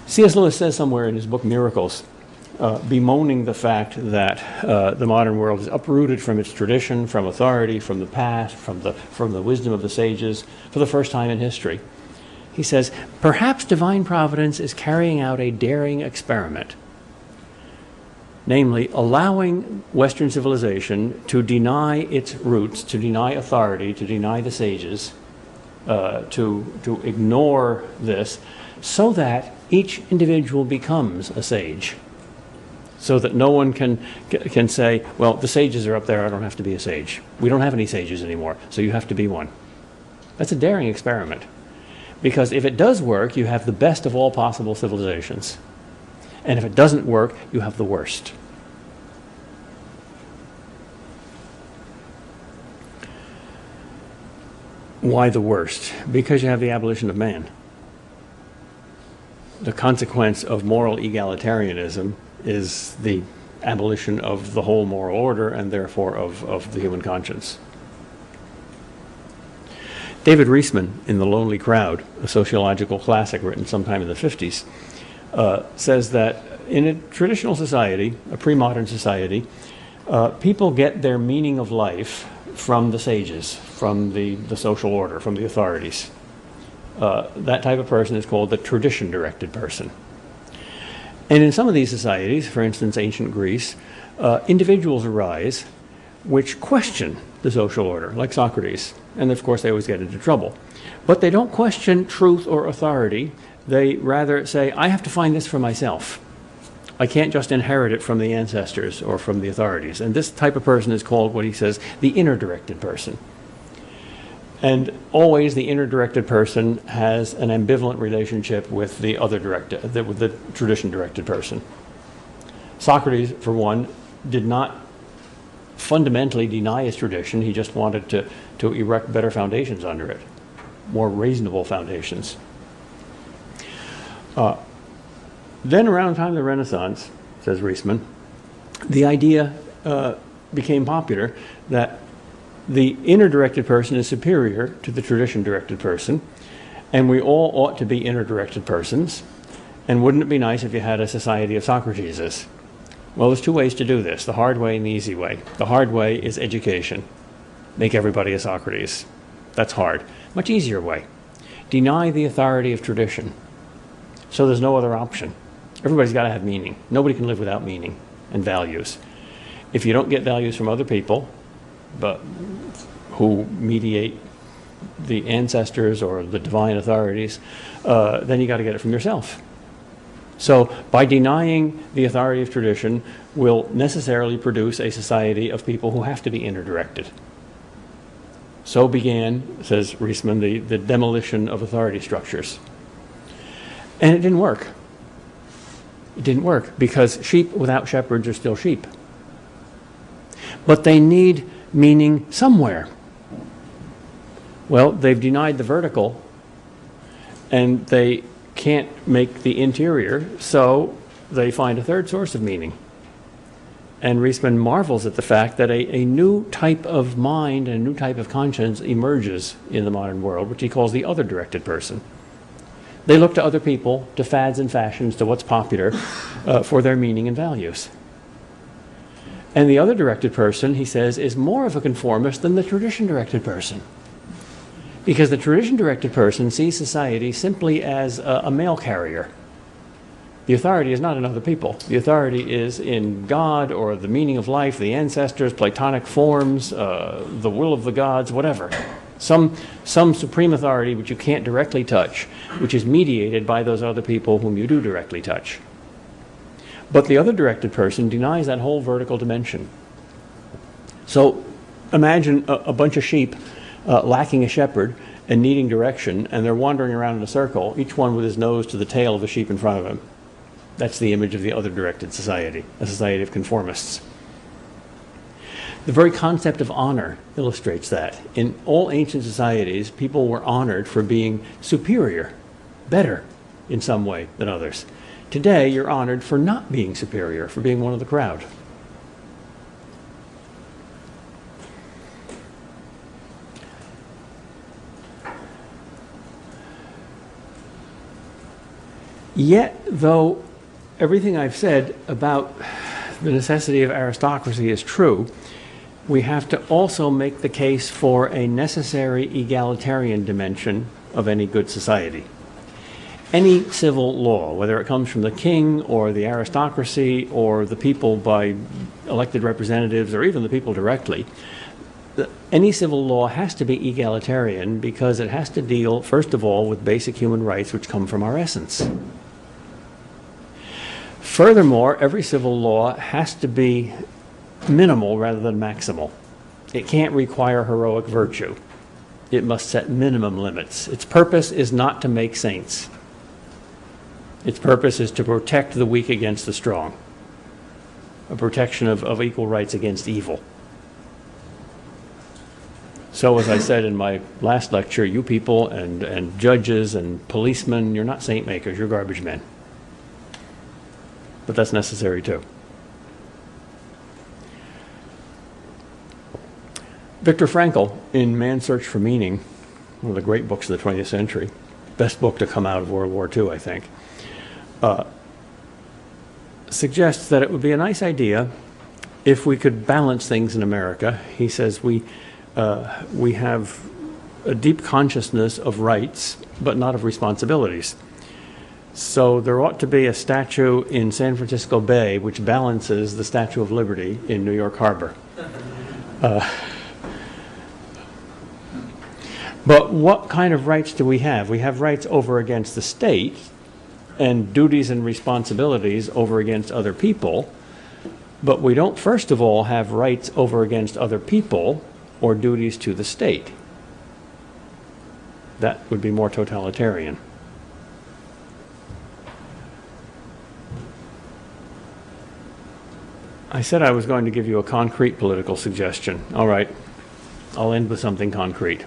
C.S. Lewis says somewhere in his book Miracles, bemoaning the fact that the modern world is uprooted from its tradition, from authority, from the past, from the wisdom of the sages, for the first time in history. He says, perhaps divine providence is carrying out a daring experiment, namely allowing Western civilization to deny its roots, to deny authority, to deny the sages, to ignore this, so that each individual becomes a sage. So that no one can say, well, the sages are up there, I don't have to be a sage. We don't have any sages anymore, so you have to be one. That's a daring experiment. Because if it does work, you have the best of all possible civilizations. And if it doesn't work, you have the worst. Why the worst? Because you have the abolition of man. The consequence of moral egalitarianism is the abolition of the whole moral order and therefore of the human conscience. David Reisman, in The Lonely Crowd, a sociological classic written sometime in the 50s, says that in a traditional society, a pre-modern society, people get their meaning of life from the sages, from the social order, from the authorities. That type of person is called the tradition-directed person. And in some of these societies, for instance, ancient Greece, individuals arise which question the social order, like Socrates. And of course, they always get into trouble. But they don't question truth or authority. They rather say, I have to find this for myself. I can't just inherit it from the ancestors or from the authorities. And this type of person is called, what he says, the inner-directed person. And always the inner-directed person has an ambivalent relationship with the with the tradition-directed person. Socrates, for one, did not fundamentally deny his tradition. He just wanted to erect better foundations under it, more reasonable foundations. Then around the time of the Renaissance, says Reisman, the idea became popular that the inner-directed person is superior to the tradition-directed person, and we all ought to be inner-directed persons. And wouldn't it be nice if you had a society of Socrateses? Well, there's two ways to do this, the hard way and the easy way. The hard way is education. Make everybody a Socrates. That's hard. Much easier way. Deny the authority of tradition. So there's no other option. Everybody's got to have meaning. Nobody can live without meaning and values. If you don't get values from other people, but who mediate the ancestors or the divine authorities, then you got to get it from yourself. So by denying the authority of tradition will necessarily produce a society of people who have to be inner-directed. So began, says Reisman, the demolition of authority structures. And it didn't work. It didn't work because sheep without shepherds are still sheep. But they need meaning somewhere. Well, they've denied the vertical and they can't make the interior, so they find a third source of meaning. And Reisman marvels at the fact that a new type of mind and a new type of conscience emerges in the modern world, which he calls the other-directed person. They look to other people, to fads and fashions, to what's popular, for their meaning and values. And the other-directed person, he says, is more of a conformist than the tradition-directed person. Because the tradition-directed person sees society simply as a mail carrier. The authority is not in other people. The authority is in God or the meaning of life, the ancestors, Platonic forms, the will of the gods, whatever. Some supreme authority which you can't directly touch, which is mediated by those other people whom you do directly touch. But the other-directed person denies that whole vertical dimension. So imagine a bunch of sheep lacking a shepherd and needing direction, and they're wandering around in a circle, each one with his nose to the tail of the sheep in front of him. That's the image of the other-directed society, a society of conformists. The very concept of honor illustrates that. In all ancient societies, people were honored for being superior, better in some way than others. Today, you're honored for not being superior, for being one of the crowd. Yet, though everything I've said about the necessity of aristocracy is true, we have to also make the case for a necessary egalitarian dimension of any good society. Any civil law, whether it comes from the king or the aristocracy or the people by elected representatives or even the people directly, any civil law has to be egalitarian because it has to deal, first of all, with basic human rights which come from our essence. Furthermore, every civil law has to be minimal rather than maximal. It can't require heroic virtue. It must set minimum limits. Its purpose is not to make saints. Its purpose is to protect the weak against the strong, a protection of equal rights against evil. So, as I said in my last lecture, you people and judges and policemen, you're not saint makers, you're garbage men. But that's necessary too. Viktor Frankl, in Man's Search for Meaning, one of the great books of the 20th century, best book to come out of World War II, I think, suggests that it would be a nice idea if we could balance things in America. He says we have a deep consciousness of rights, but not of responsibilities. So there ought to be a statue in San Francisco Bay which balances the Statue of Liberty in New York Harbor. But what kind of rights do we have? We have rights over against the state and duties and responsibilities over against other people, but we don't first of all have rights over against other people or duties to the state. That would be more totalitarian. I said I was going to give you a concrete political suggestion. All right, I'll end with something concrete.